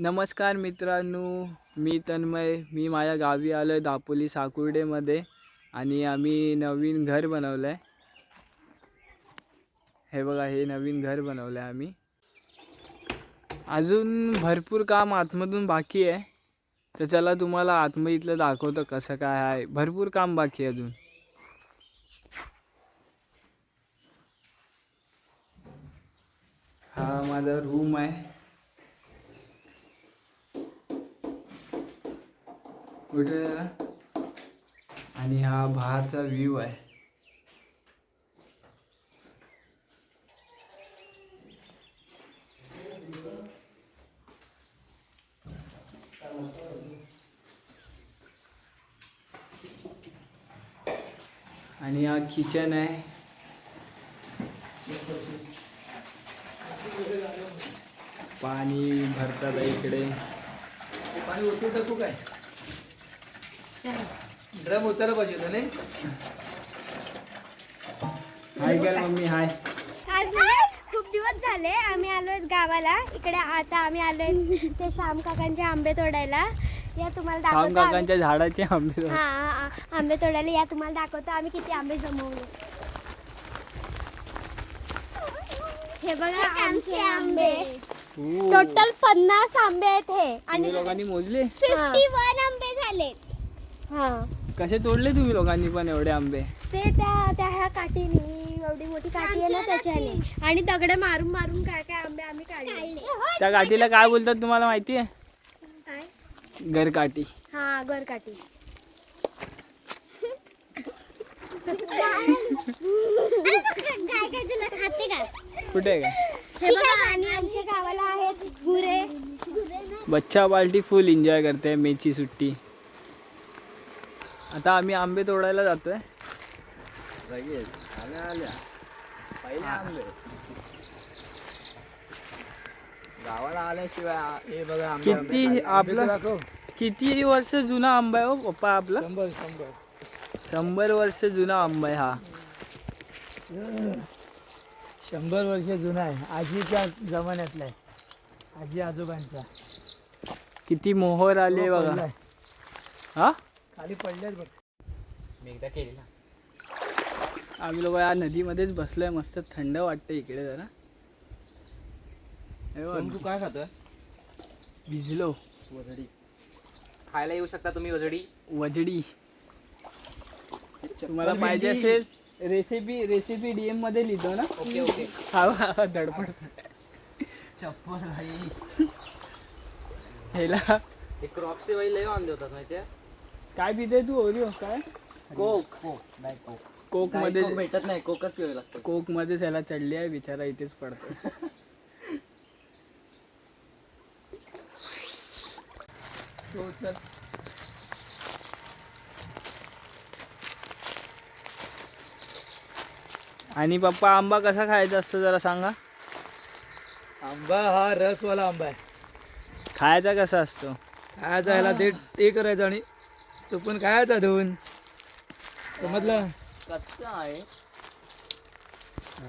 नमस्कार मित्रांनो, मी तन्मय. मी माझ्या गावी आलो आहे दापोली साकुर्डेमध्ये आणि आम्ही नवीन घर बनवलं आहे. हे बघा, हे नवीन घर बनवलं आहे आम्ही. अजून भरपूर काम आतमधून बाकी आहे, तर चला तुम्हाला आतमधीतलं दाखवतो कसं काय आहे. भरपूर काम बाकी आहे अजून. हा माझा रूम आहे. कुठे आणि हा बाहेरचा व्ह्यू आहे. आणि हा किचन आहे. पाणी भरतात इकडे. पाणी ओतून टाकू काय? ड्रम उतरला पाहिजे होता नाही. हाय कर मम्मी. हाय. आज खूप दिवस झाले आम्ही आलोय गावाला. इकडे आता आम्ही आलोय ते श्याम काकांचे आंबे तोडायला. या तुम्हाला श्याम दाखवतो काकांच्या झाडाचे आंबे. हा आंबे तोडायला या तुम्हाला दाखवतो आम्ही किती आंबे जमवले. हे बघा आमचे आंबे. टोटल 50 आंबे आहेत हे. आणि लोकांनी मोजले 51 आंबे झाले. हा कसे तोडले तुम्ही लोकांनी पण एवढे आंबे? ते त्या ह्या काठीने, एवढी मोठी काठी आहे ना त्याच्याने, आणि दगड मारून मारून काय काय आंबे आम्ही काढले. त्या काठीला काय बोलतात तुम्हाला माहिती आहे? काय? गरकाठी. हा, गरकाठी. कुठे आहे काय? हे बघा, आणि आमच्या गावाला आहेत गुरे. बच्चा पार्टी फुल एन्जॉय करते मेची सुट्टी. आता आम्ही आंबे तोडायला जातोय. पहिले आंबे गावाला आल्याशिवाय हे बघा आंबे. किती आपला किती वर्ष जुना आंबा आहे हो पप्पा आपला? 100 वर्ष जुना आंबा आहे हा. 100 वर्ष जुना आहे. आजीच्या जमान्यातला आहे, आजी आजोबांचा. किती मोहर आले बघा. हा, खाली पडलेच बघ. मी एकदा केली ना. आम्ही लोक या नदीमध्येच बसलोय. मस्त थंड वाटतं इकडे जरा. तू काय खातोय? भिजलो. वजडी खायला येऊ शकता तुम्ही. वजडी तुम्हाला पाहिजे असेल रेसिपी DM मध्ये लिहितो ना. ओके. हा धडपड. चप्पल ह्याला एक क्रॉक्सचे वाई लय आणले होतात माहितीये. काय पिते तू? ओरिओ काय? कोक नाही. कोक मध्ये भेटत नाही, कोकच पिवावे लागतं. कोक मध्ये त्याला चढली आहे बिचारा, इथेच पडतो. आणि पप्पा, आंबा कसा खायचा असतो जरा सांगा. आंबा हा रसवाला आंबा आहे. खायचा कसा असतो? खायचा ह्याला ते करायचं आणि चुकून खायचा धुवून. समजलं? कच्चा आहे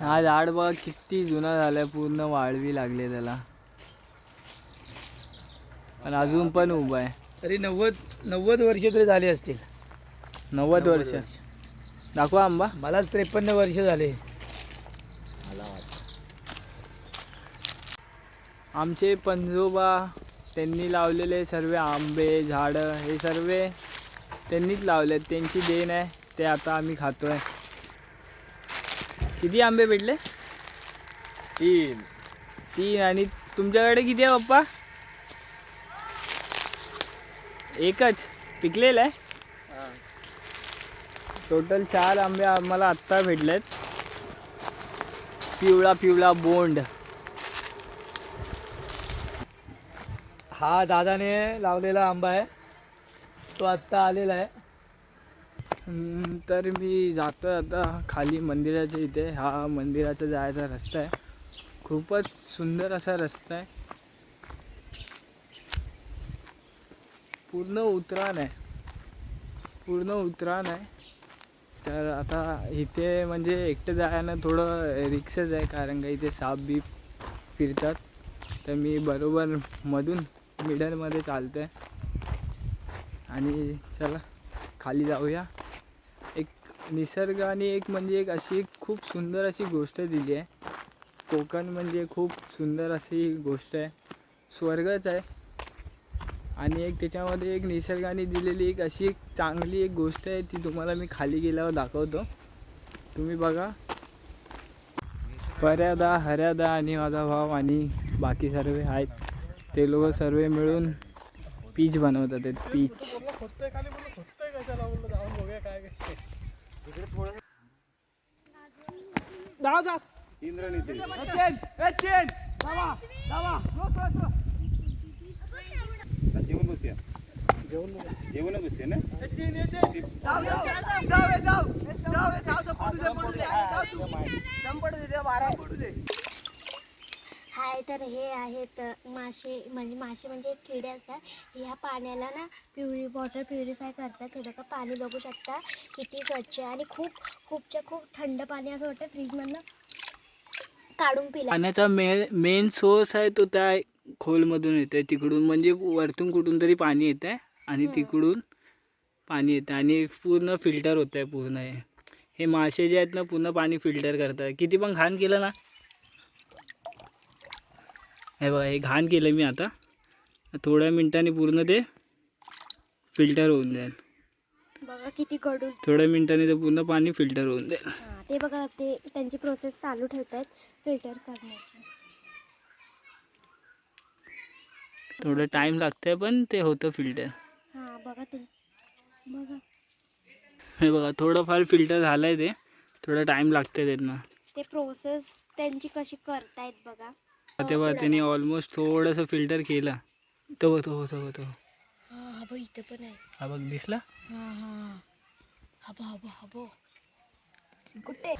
हा झाड. बघा किती जुना झालाय, पूर्ण वाळवी लागली त्याला, पण अजून पण उभा आहे. तरी 90 वर्ष तरी झाली असतील. 90 वर्ष. दाखवा आंबा. मला 53 वर्ष झाले. आमचे पंजोबा त्यांनी लावलेले सर्व आंबे झाडं हे सर्व त्यांनीच लावले. त्यांची देण आहे, ते आता आम्ही खातोय. किती आंबे भेटले? 3. आणि तुमच्याकडे किती आहे पप्पा? एकच पिकलेलं आहे. टोटल 4 आंबे आम्हाला आत्ता भेटलेत. पिवळा बोंड. हा दादाने लावलेला आंबा आहे, तो आत्ता आलेला आहे. तर मी जातोय आता खाली मंदिराच्या इथे. हा मंदिराचा जायचा रस्ता आहे. खूपच सुंदर असा रस्ता आहे. पूर्ण उतराण आहे. तर आता इथे म्हणजे एकटं जायला थोडं रिक्सच आहे, कारण का इथे साप बीप फिरतात. तर मी बरोबर मधून मिडलमध्ये चालतं आहे. आणि चला खाली जाऊया. एक निसर्गाने एक म्हणजे एक अशी खूप सुंदर अशी गोष्ट दिली आहे. कोकण म्हणजे खूप सुंदर अशी गोष्ट आहे, स्वर्गच आहे. आणि एक त्याच्यामध्ये एक निसर्गाने दिलेली एक अशी एक चांगली एक गोष्ट आहे, ती तुम्हाला मी खाली गेल्यावर दाखवतो. तुम्ही बघा. पर्यादा, हर्यादा आणि माझा भाव आणि बाकी सर्व आहेत, ते लोक सर्व मिळून पीच बनवतात. पीच जेवण बसते ना. हाय तर हे आहेत मासे म्हणजे किडे असतात. ह्या पाण्याला ना वॉटर प्युरिफाय करतात. हे बघा पाणी बघू शकता किती स्वच्छ आहे आणि खूप थंड पाणी, असं वाटतं फ्रीजमधनं काढून पिला. पाण्याचा मेन सोर्स आहे तो त्या खोलमधून येतो आहे, तिकडून म्हणजे वरतून कुठून तरी पाणी येतं आहे आणि तिकडून पाणी येतं आणि पूर्ण फिल्टर होतं आहे पूर्ण. हे मासे जे आहेत ना पूर्ण पाणी फिल्टर करतात. किती पण घाण केलं ना, हे बघा हे घाण केलं मी आता, थोड्या मिनिटांनी पूर्ण ते फिल्टर होऊन जाईल. बघा किती कडू, थोड्या मिनिटांनी ते पूर्ण पाणी फिल्टर होऊन जाईल. ते बघा ते त्यांची प्रोसेस चालू ठेवतात फिल्टर करण्याची. थोडं टाईम लागतंय पण ते होतं फिल्टर. हां बघा तुम्ही बघा, हे बघा थोडंफार फिल्टर झालं आहे, ते थोडं टाईम लागतं त्यांना. ते प्रोसेस त्यांची कशी करतायत बघा. तेव्हा त्यांनी ऑलमोस्ट थोडंसं फिल्टर केलं. तो हा बघ इथं पण आहे. हा बघ दिसला. कुठे?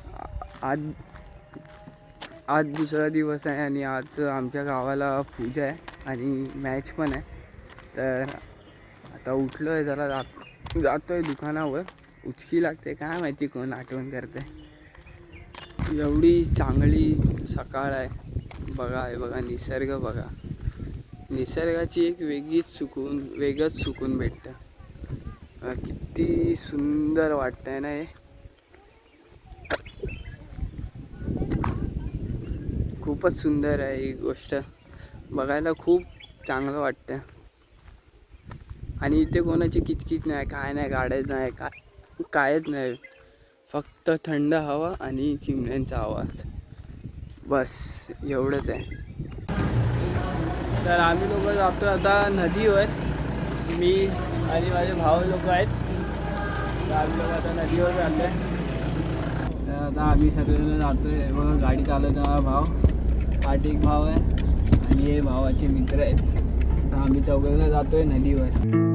आज दुसरा दिवस आहे आणि आज आमच्या गावाला पूजा आहे आणि मॅच पण आहे. तर आता उठलो आहे, जरा जातो आहे दुकानावर. उचकी लागते काय माहिती, कोण आठवण करते. एवढी चांगली सकाळ आहे. बघा हे बघा निसर्ग बघा. निसर्गाची एक वेगळंच सुकून भेटतं. किती सुंदर वाटतंय ना हे. खूपच सुंदर आहे ही गोष्ट, बघायला खूप चांगलं वाटतं. आणि इथे कोणाची किचकिच नाही, काय नाही, गाड्याच नाही, कायच नाही. फक्त थंड हवा आणि चिमण्यांचा आवाज, बस एवढंच आहे. तर आम्ही लोक जातो आता नदीवर. मी आणि माझे भाऊ लोक आहेत. तर आम्ही लोक आता नदीवर जातो आहे. तर आता आम्ही सगळेजण जातो आहे. बघा गाडी चालवतो भाव, पाठी एक भाव आहे आणि हे भावाचे मित्र आहेत. तर आम्ही चौघजण जातो आहे नदीवर.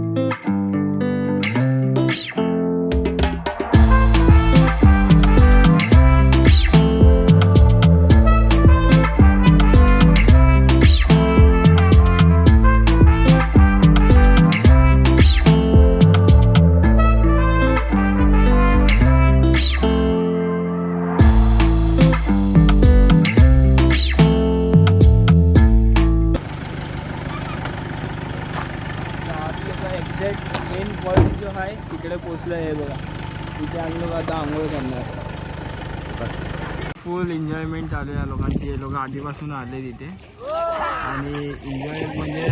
एक्झॅक्ट मेन पॉईंट जो आहे तिकडे पोचलं आहे बघा. तिथे आम्ही लोक आता आंघोळ करणार. फुल एन्जॉयमेंट चालू आहे या लोकांची. हे लोक आधीपासून आले तिथे आणि एन्जॉय म्हणजे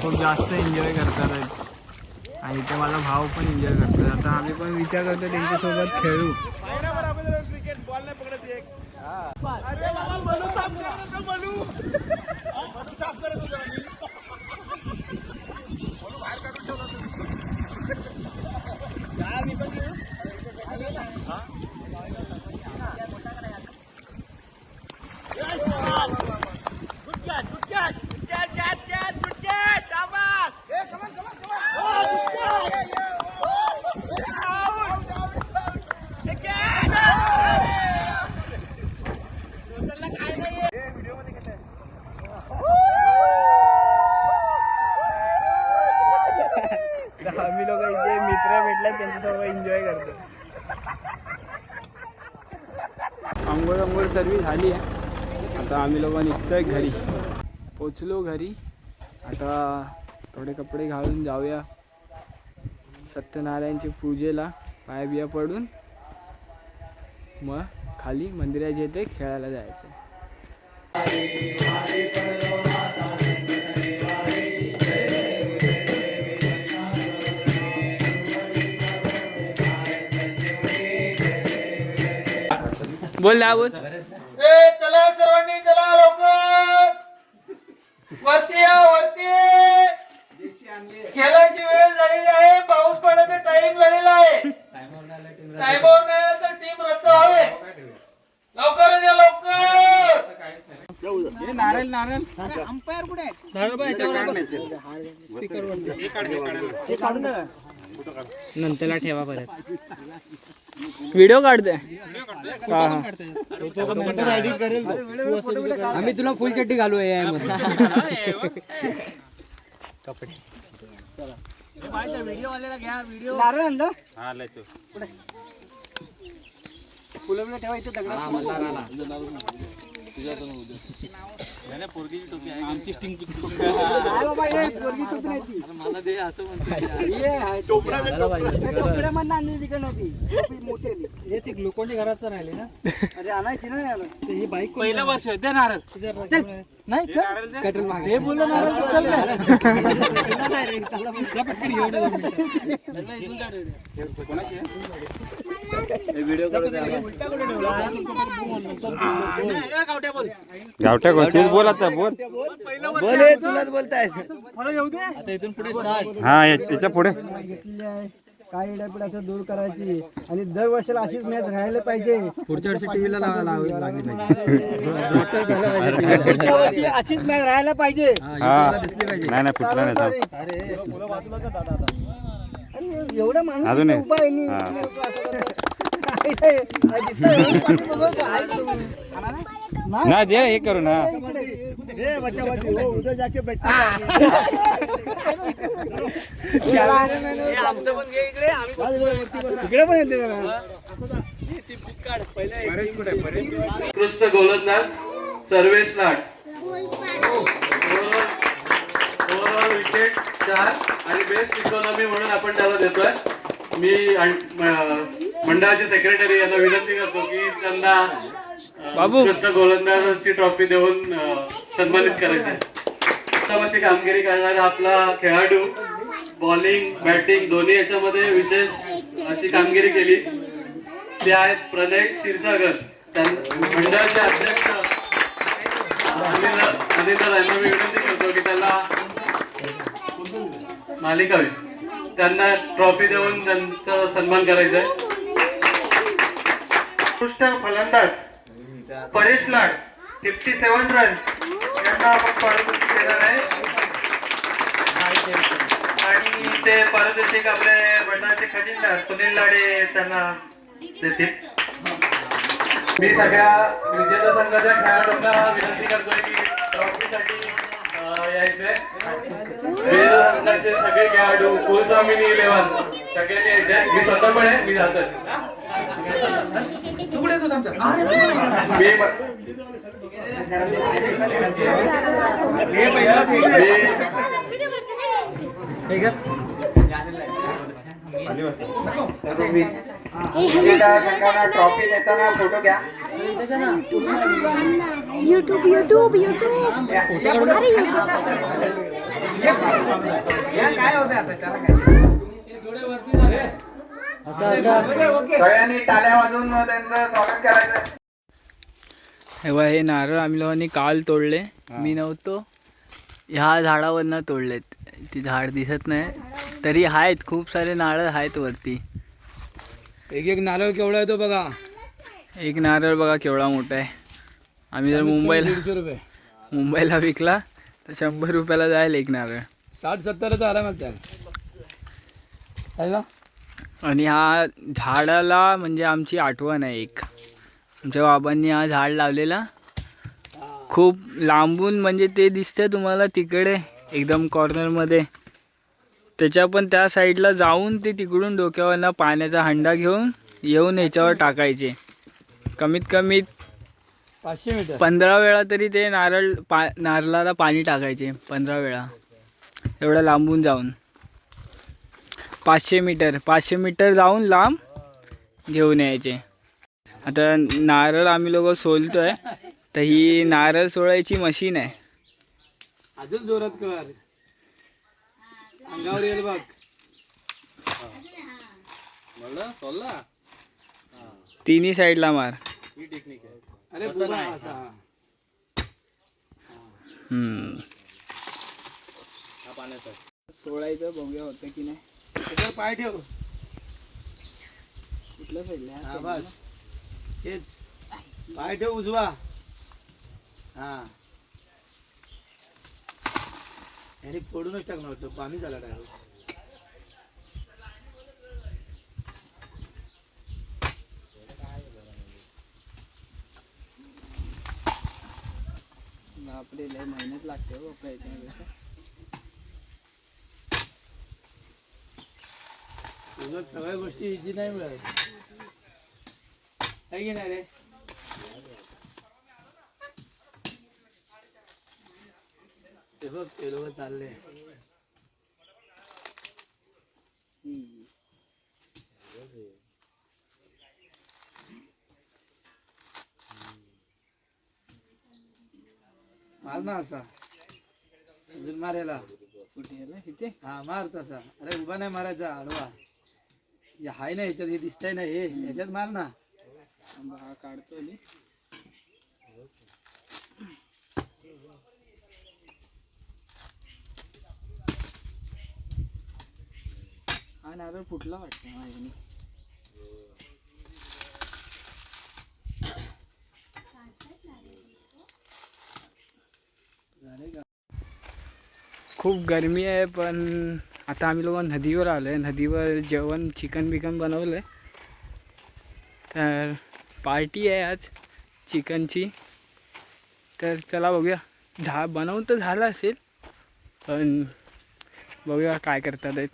खूप जास्त एन्जॉय करतात आहेत. आणि ते माझा भाव पण एन्जॉय करतात. आता आम्ही पण विचार करतो त्यांच्यासोबत खेळू. आम्ही लोक इथे मित्र भेटले त्यांच्यासोबत एन्जॉय करतो. आंघोळ सर्व झाली आहे. आता आम्ही लोक निघतोय घरी. पोचलो घरी आता थोडे कपडे घालून जाऊया सत्यनारायणची पूजेला, पाया बिया पडून मग खाली मंदिराच्या इथे खेळायला जायचं. बोल ना बोल. चला सर्वांनी, चला लवकर वरती या, वरती. खेळायची वेळ झालेली आहे, पाऊस पडायचा टाइम झालेला आहे. टाइमवर नाही आलं तर टीम रद्द होईल. लवकर या, लवकर. नारळ नारळ नंतरला ठेवा परत. व्हिडिओ काढते. आम्ही तुला फुल चड्डी घालू नारळ आणलं फुलं ठेवा इथे दगड. आमची स्टिंग ग्लुकोनडी घरात राहिले ना. अरे आणायची ना याला. ही बाईक पहिलं वर्ष द्या नारळ. नाही पेट्रोल मागे हे बोललो नारळ गावठ्या तेच बोल आता बोल. तुलाच बोलताय. हा याच्या पुढे काय इडापिडाचं दूर करायची आणि दरवर्षाला अशीच मॅच राहायला पाहिजे. पुढच्या वर्षी टीव्हीला लागली पाहिजे. पुढच्या वर्षी अशीच मॅच राहायला पाहिजे. नाही नाही फुटला नाही थांब. अरे एवढा माणूस अजून इथे उभा आहे नी. ना दे हे करू ना. इकडे पण येते उत्कृष्ट गोलंदाज सर्वेश लाड. ओव्हरऑल विकेट 4 आणि बेस्ट इकॉनॉमी म्हणून आपण त्याला देतोय. मी मंडळाचे सेक्रेटरी यांना विनंती करतो की त्यांना उत्कृष्ट गोलंदाजाची ट्रॉफी देऊन सन्मानित करायचे. उत्तम अशी कामगिरी करणारा आपला खेळाडू बॉलिंग बॅटिंग दोन्ही याच्यामध्ये विशेष अशी कामगिरी केली ते आहेत प्रणय क्षीरसागर. मंडळाचे अध्यक्ष अनिल यांना मी विनंती करतो की त्यांना मालिका त्यांना ट्रॉफी देऊन त्यांचा सन्मान करायचा आहे. उत्कृष्ट फलंदाज परेश लाड 57 रन्स यांना आपण पारितोषिक देणार आहे आणि ते पारितोषिक आपले मंडळाचे खजिनदार सुनील लाडे त्यांना देतील. मी सगळ्या विजेता संघाच्या खेळाडूंना विनंती करतोय की ट्रॉफीसाठी यायचंय. सगळे खेळाडू फुलसामिनी 11 सगळ्यांनी यायचंय. मी स्वतः पण आहे, मी जातोय. संघांना ट्रॉफी देताना फोटो घ्या. यूट्यूब यूट्यूब यूट्यूब सगळ्यांनी टाळ्या वाजवून त्यांचं स्वागत करायचं. हे नारळ आम्ही लोकांनी काल तोडले. मी नव्हतो. ह्या झाडावरनं तोडलेत. ती झाड दिसत नाही तरी आहेत खूप सारे नारळ आहेत वरती. एक नारळ केवढा आहे तो बघा. एक नारळ बघा केवढा मोठा आहे. आम्ही जर 150 रुपये मुंबईला विकला तर 100 रुपयाला जाईल एक नारळ. 60-70 आरामात आहे ना. आणि हा झाडाला म्हणजे आमची आठवण आहे एक. आमच्या बाबांनी हा झाड लावलेला खूप लांबून म्हणजे ते दिसतं तुम्हाला तिकडे एकदम कॉर्नरमध्ये. त्याच्या पण त्या साईडला जाऊन ते तिकडून डोक्यावरनं पाण्याचा हंडा घेऊन येऊन ह्याच्यावर टाकायचे. कमीत कमी 500 मीटर 15 वेळा तरी ते नारळाला पाणी टाकायचे. 15 वेळा एवढं लांबून जाऊन 500 मीटर जाऊन लांब घेऊन यायचे. आता नारळ आम्ही लोक सोलतोय, तर ही नारळ सोलायची मशीन आहे. अजून जोरात कर, अंगावर येईल बघ. तिन्ही साईडला मार. अरे बुवा असा. सोळायचं बघूया होतं की नाही. त्याच्यावर पाय ठेव. कुठल्या साईडला? हा बस हेच, पाय ठेव उजवा. हा याने फोडूनच टाकणार होतं, पाणी झाला डायरेक्ट. बापरे, लय मेहनत लागते हो आपल्या याच्यामध्ये. उलट सगळ्या गोष्टी इझी नाही मिळत, आहे की नाही रे. ते बघ ते लोक चालले. मार ना असा, अजून मारायला. कुठे गेला? इथे. हा मार तसा. अरे उभा नाही मारायचा, आडवा. जे हाय ना ह्याच्यात, हे दिसतंय ना, हे ह्याच्यात मार ना. हा काढतो. हा नारळ फुटला वाटतं माझ्याने. खूप गरमी आहे, पण आता आम्ही लोक नदीवर आलो आहे. नदीवर जेवण चिकन बिकन बनवलं आहे, तर पार्टी आहे आज चिकनची. तर चला बघूया. बनवून तर झालं असेल, पण बघूया काय करतात आहेत.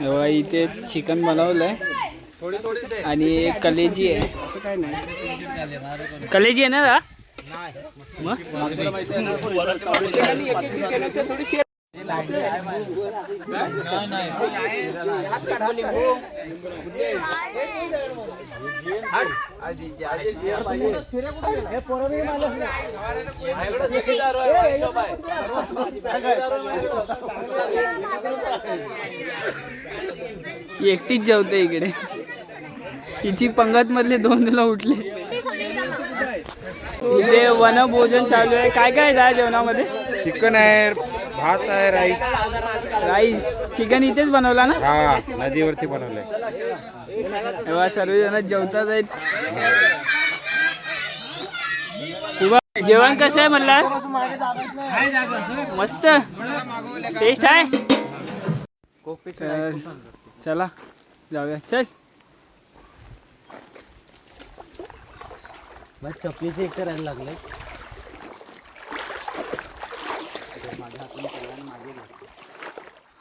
एवढा इथे चिकन बनवलं आहे आणि कलेजी आहे. काय नाही, कलेजी आहे ना दा? मग एकटीच जेवते इकडे. हिची पंगत मधले 2 जण उठले. इथे वनभोजन चालू आहे. काय काय आहे जेवणामध्ये? चिकन आहे, भात आहे, राईस. चिकन इथेच बनवला ना? हा नदीवरती बनवलंय. तेव्हा सर्वजण जेवतात आहेत. जेवण कसं आहे म्हणला? मस्त टेस्ट आहे. तर चला जाऊया. चल चपलीचे एक करायला लागले.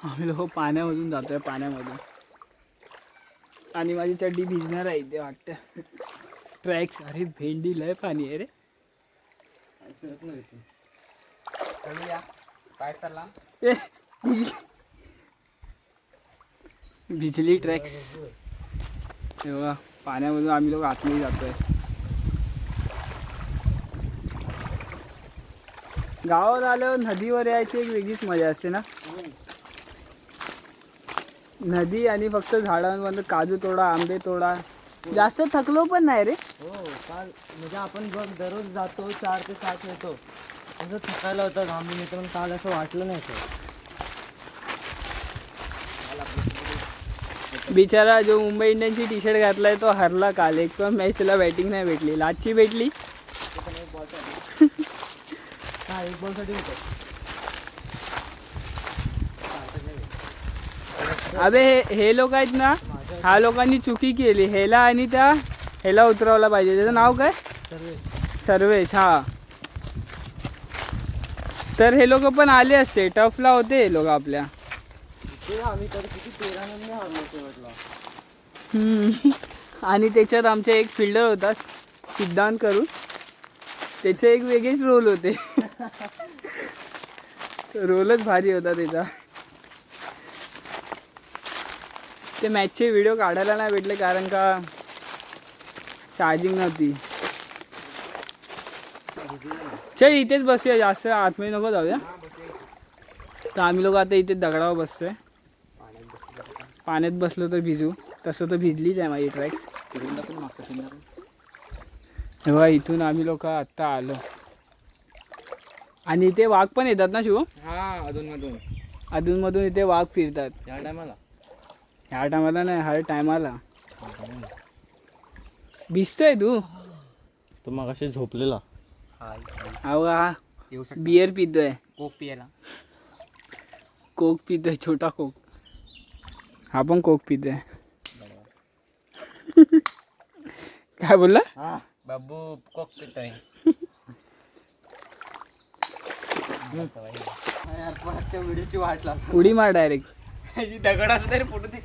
आम्ही लोक पाण्यामधून जातोय, पाण्यामधून. आणि माझी चड्डी भिजणार आहे इथे वाटतं. ट्रॅक्स. अरे भेंडी लय पाणी आहे रे. ए, भिजली ट्रॅक्स. तेव्हा पाण्यामधून आम्ही लोक आतमध्ये जातोय. गावात आल्यावर नदीवर यायची एक वेगळीच मजा असते ना. नदी आणि फक्त झाडांमध्ये काजू तोडा, आंबे तोडा. जास्त थकलो पण नाही रे. हो काल म्हणजे आपण बघ दररोज जातो 4 ते 7 येतो, असं थकायला होतं, घामून येतो. पण काल असं वाटलं नाही सर. बिचारा जो मुंबई इंडियन्सची टी शर्ट घातलाय तो हरला काल. एक पण मॅच त्याला बॅटिंग नाही भेटली. लाचची भेटली. हा एक बॉलसाठी होतं. अबे हे लोक आहेत ना, ह्या लोकांनी चुकी केली. हेला आणि त्या हेला उतरवला पाहिजे. त्याचं नाव काय? सर्वेश. हा, तर हे लोक पण आले असते. टफला होते हे लोक आपल्या. आम्ही तर किती 13 रनने हारलो शेवटला. आणि त्याच्यात आमचा एक फिल्डर होता सिद्धांत करून, त्याचे एक वेगळेच रोल होते. रोलच भारी होता त्याचा. ते मॅचचे व्हिडिओ काढायला नाही भेटले कारण का चार्जिंग नव्हती. चल इथेच बसूया, जास्त आतमध्ये नको जाऊया. तर आम्ही लोक आता इथे दगडावर बसतोय. पाण्यात बसलो तर भिजू, तसं तर भिजलीच आहे माझी ट्रॅक्स. हे बघा इथून आम्ही लोक आत्ता आलो. आणि इथे वाघ पण येतात ना शिव? हा अधूनमधून. अधूनमधून इथे वाघ फिरतात. या टायमाला ह्या टायमाला नाही, हर टायमाला. भिजतोय तू? तो मग अशी झोपलेला. हा बियर पितोय, कोक पियाला. कोक पितोय, छोटा कोक. हा पण कोक पितोय. काय बोलला? बाबू कोक पितोय. व्हिडिओची वाट लागतो. उडी मार डायरेक्ट. दगड असं तरी फोटो दे.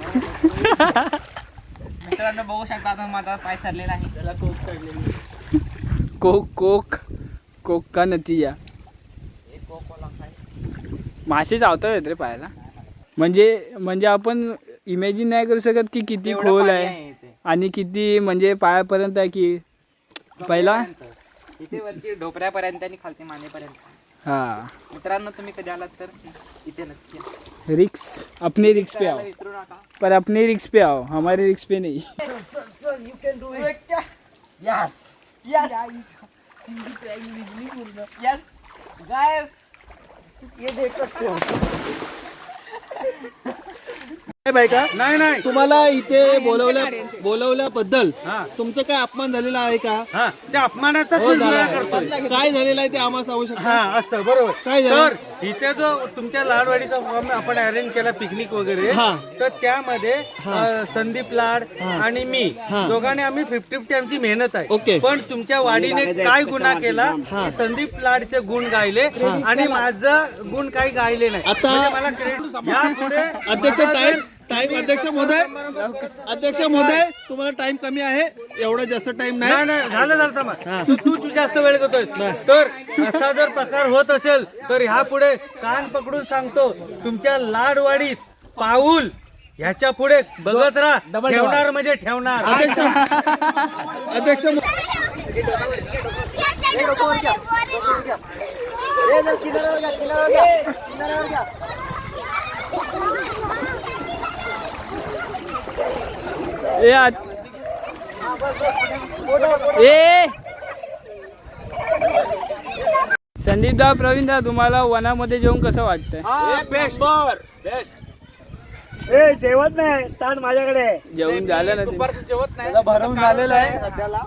मित्रांनो बघू शकता आता माझा पाय सरलेला आहे. त्याला कोक चढलेली. कोक कोक कोक का नतीजा. मासे चावतात रे पायाला. म्हणजे आपण इमॅजिन नाही करू शकत की किती खोल आहे आणि किती म्हणजे पायापर्यंत आहे की पहिला इथे वरती ढोपऱ्यापर्यंत आणि खालती मानेपर्यंत. हा मित्रांनो तुम्ही कधी आलात तर इथे नक्की या. रिक्स अपने रिक्स पे आओ, विसरू नका. पर अपने रिक्स पे आओ, हमारे रिक्स पे नहीं. नाही नाही तुम्हाला इथे बोलवल्याबद्दल तुमचं काय अपमान झालेला आहे का? त्या अपमानाचा करतोय. काय झालेलं आहे ते आम्हाला सांगू शकता? हा असं बरोबर. काय झालं? तर इथे जो तुमच्या लाडवाडीचा फॉर्म आपण अरेंज केला पिकनिक वगैरे, हा. तर त्यामध्ये संदीप लाड आणि मी दोघांनी आम्ही 50-50 आमची मेहनत ओके. आहे. पण तुमच्या वाडीने काय गुन्हा केला की संदीप लाडचे गुण गायले आणि माझं गुण काही गायले नाही. आता म्हणजे मला क्रेडिट यापुढे अध्यक्ष टाइम अध्यक्ष महोदय तुम्हाला टाइम कमी आहे, एवढा जास्त टाइम नाही. नाही नाही झालं मग तू जास्त वेळ करतोय. तर असा जर प्रकार होत असेल तर ह्या पुढे कान पकडून सांगतो, तुमच्या लाडवाडीत पाऊल ह्याच्या पुढे बघत राहा. ठेवणार म्हणजे ठेवणार. अध्यक्ष संदीप दा, प्रवीण दा, तुम्हाला वनामध्ये जेवून कसं वाटतंय? जेवत नाही ताट माझ्याकडे. जेवून झालं ना? जेवत नाही. भरवून झालेला आहे सध्याला.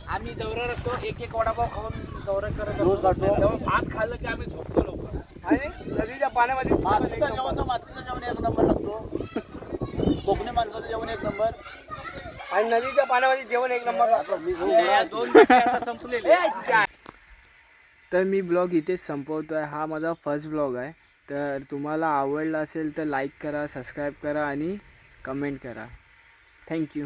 आम्ही दौऱ्यावर असतो. एक वडापाव खाऊन दौरा करत असतो. भात खाल्लं की आम्ही झोपतो लवकर. आणि नदीच्या पाण्यामध्ये मातीचं जेवण एक नंबर लागतो. कोकणी माणसाचं जेवण एक नंबर आणि नदीच्या पाण्यामध्ये जेवण एक नंबर लागतो. तर मी ब्लॉग इथेच संपवतो आहे. हा माझा फर्स्ट ब्लॉग आहे. तर तुम्हाला आवडला असेल तर लाईक करा, सबस्क्राईब करा आणि कमेंट करा. थँक्यू.